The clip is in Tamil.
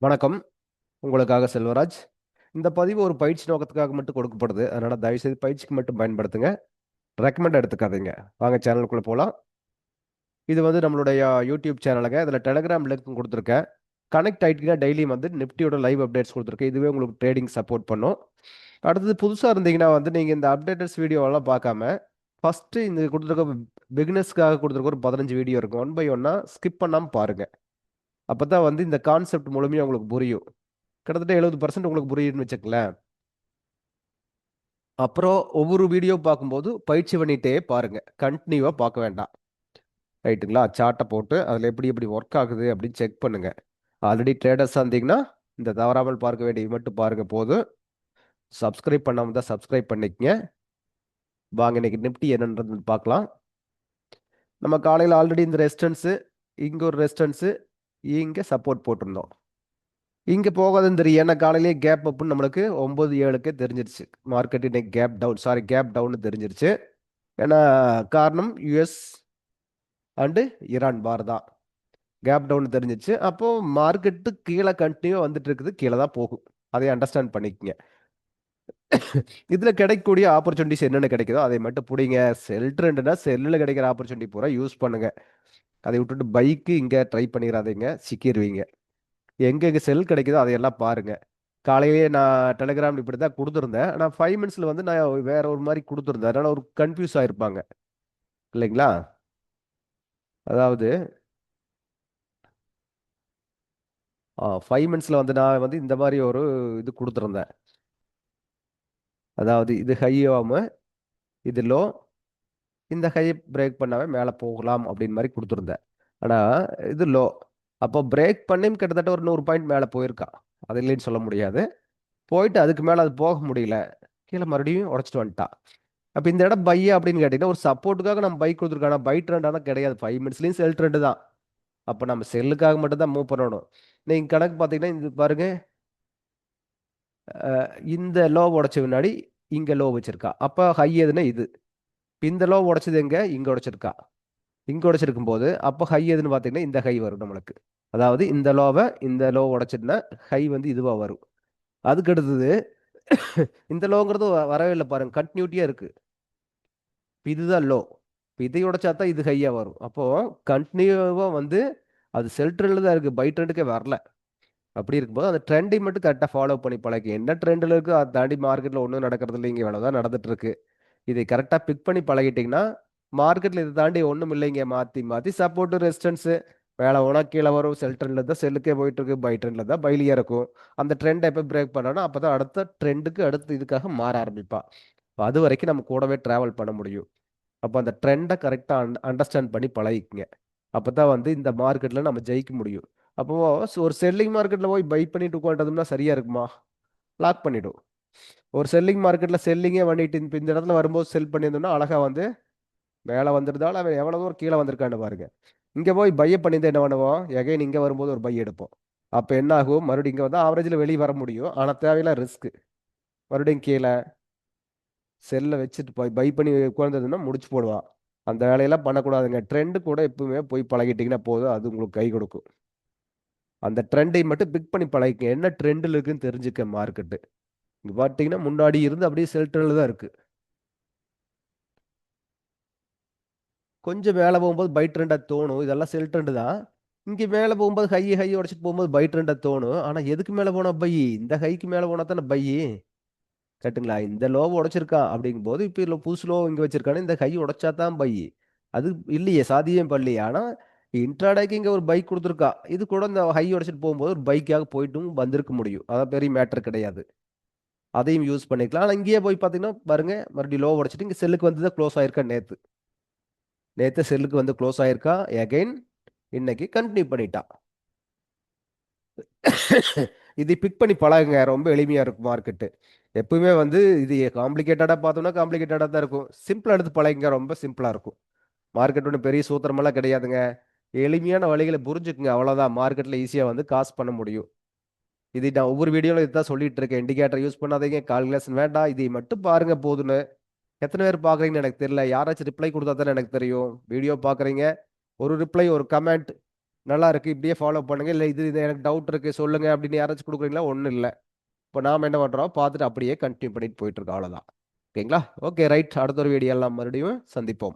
வணக்கம். உங்களுக்காக செல்வராஜ். இந்த பதிவு ஒரு பயிற்சி நோக்கத்துக்காக மட்டும் கொடுக்கப்படுது. அதனால தயவுசெய்து பயிற்சிக்கு மட்டும் பயன்படுத்துங்க. ரெக்கமெண்ட் எடுத்துக்காதீங்க. வாங்க சேனலுக்குள்ள போலாம். இது வந்து நம்மளுடைய யூடியூப் சேனலுங்க. இதில் டெலிகிராம் லிங்க் கொடுத்துருக்கேன். கனெக்ட் ஆகிட்டீங்கன்னா டெய்லியும் வந்து நிஃப்டியோட லைவ் அப்டேட்ஸ் கொடுத்துருக்கேன். இதுவே உங்களுக்கு ட்ரேடிங் சப்போர்ட் பண்ணும். அடுத்தது புதுசாக இருந்தீங்கன்னா வந்து நீங்கள் இந்த அப்டேட்டர்ஸ் வீடியோவெல்லாம் பார்க்காம ஃபஸ்ட்டு இந்த கொடுத்துருக்க பிகினர்ஸ்க்காக கொடுத்துருக்க ஒரு 15 வீடியோ இருக்கும். ஒன் பை ஒன்னாக ஸ்கிப் பண்ணாமல் பாருங்கள். அப்போ தான் வந்து இந்த கான்செப்ட் முழுமையாக உங்களுக்கு புரியும். கிட்டத்தட்ட 70% உங்களுக்கு புரியுதுன்னு வச்சுக்கங்களேன். அப்புறம் ஒவ்வொரு வீடியோ பார்க்கும்போது பயிற்சி பண்ணிட்டே பாருங்க. கண்டினியூவா பார்க்க வேண்டாம். ரைட்டுங்களா? சார்ட்டை போட்டு அதில் எப்படி எப்படி ஒர்க் ஆகுது அப்படின்னு செக் பண்ணுங்க. ஆல்ரெடி ட்ரேடர்ஸாக இருந்தீங்கன்னா இந்த தவறாமல் பார்க்க வேண்டியது மட்டும் பாருங்க போதும். சப்ஸ்கிரைப் பண்ணாமல் தான் சப்ஸ்கிரைப் பண்ணிக்கங்க. வாங்க இன்னைக்கு நிப்டி என்னன்றது பார்க்கலாம். நம்ம காலையில் ஆல்ரெடி இந்த ரெசிஸ்டன்ஸு, இங்கே ஒரு ரெசிஸ்டன்ஸு, இங்கே சப்போர்ட் போட்டிருந்தோம். இங்கே போகாதுன்னு தெரியும். ஏன்னா காலையிலேயே கேப் அப்புன்னு நம்மளுக்கு 9:07க்கே தெரிஞ்சிருச்சு. மார்க்கெட் இன்னைக்கு கேப் டவுன் தெரிஞ்சிருச்சு. ஏன்னா காரணம் யுஎஸ் அண்டு ஈரான் பார் தான். கேப் டவுன் தெரிஞ்சிருச்சு. அப்போ மார்க்கெட்டு கீழே கண்டினியூ வந்துட்டு இருக்குது. கீழே தான் போகும். அதை அண்டர்ஸ்டாண்ட் பண்ணிக்கங்க. இதில் கிடைக்கக்கூடிய ஆப்பர்ச்சுனிட்டிஸ் என்னென்ன கிடைக்குதோ அதை மட்டும் பிடிங்க. செல் ட்ரெண்டுனா செல்லில் கிடைக்கிற ஆப்பர்ச்சுனிட்டி பூரா யூஸ் பண்ணுங்க. அதை விட்டுட்டு பைக்கு இங்கே ட்ரை பண்ணிடாதீங்க, சிக்கிடுவீங்க. எங்கெங்கே செல் கிடைக்குதோ அதையெல்லாம் பாருங்க. காலையிலேயே நான் டெலிகிராம் இப்படி தான் கொடுத்துருந்தேன். ஆனால் 5 மினிட்ஸில் வந்து நான் வேற ஒரு மாதிரி கொடுத்துருந்தேன். அதனால ஒரு கன்ஃபியூஸ் ஆயிருப்பாங்க இல்லைங்களா? அதாவது 5 மினிட்ஸில் வந்து நான் வந்து இந்த மாதிரி ஒரு இது கொடுத்துருந்தேன். அதாவது இது ஹையாம இது லோ, இந்த ஹை பிரேக் பண்ணாமல் மேலே போகலாம் அப்படின்னு மாதிரி கொடுத்துருந்தேன். ஆனால் இது லோ. அப்போ பிரேக் பண்ணியும் கிட்டத்தட்ட ஒரு 100 பாயிண்ட் மேலே போயிருக்கான். அது இல்லைன்னு சொல்ல முடியாது. போயிட்டு அதுக்கு மேலே அது போக முடியல. கீழே மறுபடியும் உடச்சிட்டு வந்துட்டான். அப்போ இந்த இடம் பையா அப்படின்னு கேட்டிங்கன்னா ஒரு சப்போர்ட்டுக்காக நம்ம பை கொடுத்துருக்காங்க. பை ட்ரெண்டான கிடையாது. 5 மினிட்ஸ்லையும் செல் ட்ரெண்டு தான். அப்போ நம்ம செல்லுக்காக மட்டும் தான் மூவ் பண்ணணும். நீங்கள் கணக்கு பார்த்தீங்கன்னா இது பாருங்க, இந்த லோ உடைச்ச முன்னாடி இங்கே லோ வச்சிருக்கா. அப்போ ஹை எதுனா இது. இந்த லோ உடைச்சது எங்க இங்கே உடைச்சிருக்கா. இங்கே உடைச்சிருக்கும் போது அப்போ ஹை எதுன்னு பார்த்தீங்கன்னா இந்த ஹை வரும் நம்மளுக்கு. அதாவது இந்த லோ உடைச்சிட்டுனா ஹை வந்து இதுவாக வரும். அதுக்கு அடுத்தது இந்த லோங்கிறது வரவே இல்லை பாருங்க, கண்டினியூட்டியாக இருக்கு. இதுதான் லோ. இதை உடைச்சா தான் இது ஹையா வரும். அப்போ கண்டினியூவா வந்து அது செல் ட்ரெண்ட்ல தான் இருக்கு, பை ட்ரெண்டுக்கே வரல. அப்படி இருக்கும்போது அந்த ட்ரெண்டை மட்டும் கரெக்டாக ஃபாலோ பண்ணி பழகி என்ன ட்ரெண்டில் இருக்கு அதை தாண்டி மார்க்கெட்டில் ஒன்றும் நடக்கிறது இல்லைங்க, இவ்வளோதான் நடந்துட்டு இருக்கு. இதை கரெக்டாக பிக் பண்ணி பழகிட்டிங்கன்னா மார்க்கெட்டில் இதை தாண்டி ஒன்றும் இல்லைங்க. மாற்றி மாற்றி சப்போர்ட்டு ரெசிஸ்டன்ஸு மேலே ஓனா கீழே வரும். செல் ட்ரெண்டில் தான் செல்லுக்கே போயிட்டு இருக்கு, பை ட்ரெண்டில் தான் பைலியே இருக்கும். அந்த ட்ரெண்டை எப்போ பிரேக் பண்ணானோ அப்போ தான் அடுத்த ட்ரெண்டுக்கு அடுத்து இதுக்காக மாற ஆரம்பிப்பா. அது வரைக்கும் நம்ம கூடவே ட்ராவல் பண்ண முடியும். அப்போ அந்த ட்ரெண்டை கரெக்டாக அண்டர்ஸ்டாண்ட் பண்ணி பழகிக்குங்க. அப்போ தான் வந்து இந்த மார்க்கெட்டில் நம்ம ஜெயிக்க முடியும். அப்போ ஒரு செல்லிங் மார்க்கெட்டில் போய் பை பண்ணிட்டு உட்காந்துட்டோம்னா சரியா இருக்குமா? லாக் பண்ணிடும். ஒரு செல்லிங் மார்க்கெட்டில் செல்லிங்கே பண்ணிட்டு இந்த இடத்துல வரும்போது செல் பண்ணியிருந்தோம்னா அழகா வந்து மேலே வந்துருந்தாலும் அவன் எவ்வளோ தூரம் கீழே வந்திருக்கான்னு பாருங்க. இங்கே போய் பையை பண்ணியிருந்தா என்ன பண்ணுவோம்? எகைன் இங்கே வரும்போது ஒரு பை எடுப்போம். அப்போ என்ன ஆகும்? மறுபடியும் இங்கே வந்து ஆவரேஜில் வெளியே வர முடியும். ஆனால் தேவையில்ல ரிஸ்க். மறுபடியும் கீழே செல்லை வச்சுட்டு போய் பை பண்ணி உட்கார்ந்ததுன்னா முடிச்சு போடுவான். அந்த வேலையெல்லாம் பண்ணக்கூடாதுங்க. ட்ரெண்டு கூட எப்பவுமே போய் பழகிட்டீங்கன்னா போதும், அது உங்களுக்கு கை கொடுக்கும். அந்த ட்ரெண்டை மட்டும் பிக் பண்ணி பழகிக்க. என்ன ட்ரெண்டில் இருக்குன்னு தெரிஞ்சுக்க மார்க்கெட்டு. இங்க பார்த்தீங்கன்னா முன்னாடி இருந்து அப்படியே செல் ட்ரெண்டில் தான் இருக்கு. கொஞ்சம் மேலே போகும்போது பை ட்ரெண்டாக தோணும். இதெல்லாம் செல் ட்ரெண்டு தான். இங்கே மேலே போகும்போது ஹை உடச்சிட்டு போகும்போது பை ட்ரெண்டாக தோணும். ஆனால் எதுக்கு மேலே போனால் பை? இந்த ஹைக்கு மேலே போனால் தானே பை. கரெக்டுங்களா? இந்த லோவை உடைச்சிருக்கான் அப்படிங்கும்போது இப்போ இல்லை புதுசு லோ இங்கே வச்சிருக்கானு இந்த ஹை உடைச்சா தான் பை. அது இல்லையே, சாதியம் பண்ணலையே. ஆனால் இன்ட்ராடேக்கு இங்கே ஒரு பைக் கொடுத்துருக்கா. இது கூட இந்த ஹை உடைச்சிட்டு போகும்போது ஒரு பைக்காக போயிட்டும் வந்திருக்க முடியும். அதான் பெரிய மேட்டர் கிடையாது. அதையும் யூஸ் பண்ணிக்கலாம். ஆனால் இங்கேயே போய் பார்த்தீங்கன்னா பாருங்க, மறுபடியும் லோ உடைச்சிட்டு இங்கே செல்லுக்கு வந்து தான் க்ளோஸ் ஆயிருக்கா. நேற்று நேற்று செல்லுக்கு வந்து க்ளோஸ் ஆயிருக்கா. எகைன் இன்னைக்கு கண்டினியூ பண்ணிட்டா. இதை பிக் பண்ணி பழகுங்க. ரொம்ப எளிமையா இருக்கும் மார்க்கெட்டு. எப்பவுமே வந்து இது காம்ப்ளிகேட்டடா பார்த்தோம்னா காம்ப்ளிகேட்டடா தான் இருக்கும். சிம்பிளா எடுத்து பழகுங்க, ரொம்ப சிம்பிளா இருக்கும். மார்க்கெட் ஒன்றும் பெரிய சூத்திரமெல்லாம் கிடையாதுங்க. எளிமையான வழிகளை புரிஞ்சுக்குங்க, அவ்வளவுதான். மார்க்கெட்ல ஈஸியா வந்து காசு பண்ண முடியும். இது நான் ஒவ்வொரு வீடியோல இதுதான் சொல்லிட்டு இருக்கேன். இண்டிகேட்டர் யூஸ் பண்ணாதீங்க, கால்குலேஷன் வேண்டாம், இதை மட்டும் பாருங்க போதுன்னு. எத்தனை பேர் பாக்குறீங்கன்னு எனக்கு தெரியல. யாராச்சும் ரிப்ளை கொடுத்தா தானே எனக்கு தெரியும். வீடியோ பாக்குறீங்க, ஒரு ரிப்ளை ஒரு கமெண்ட் நல்லா இருக்கு, இப்படியே ஃபாலோ பண்ணுங்க. இல்லை இது எனக்கு டவுட் இருக்கு சொல்லுங்க அப்படின்னு யாராச்சும் கொடுக்குறீங்களா? ஒன்றும் இல்லை. இப்போ நாம் என்ன பண்ணுறோம், பார்த்துட்டு அப்படியே கண்டினியூ பண்ணிட்டு போயிட்டு இருக்கோம், அவ்வளோதான். ஓகேங்களா? ஓகே ரைட், அடுத்த ஒரு வீடியோ எல்லாம் மறுபடியும் சந்திப்போம்.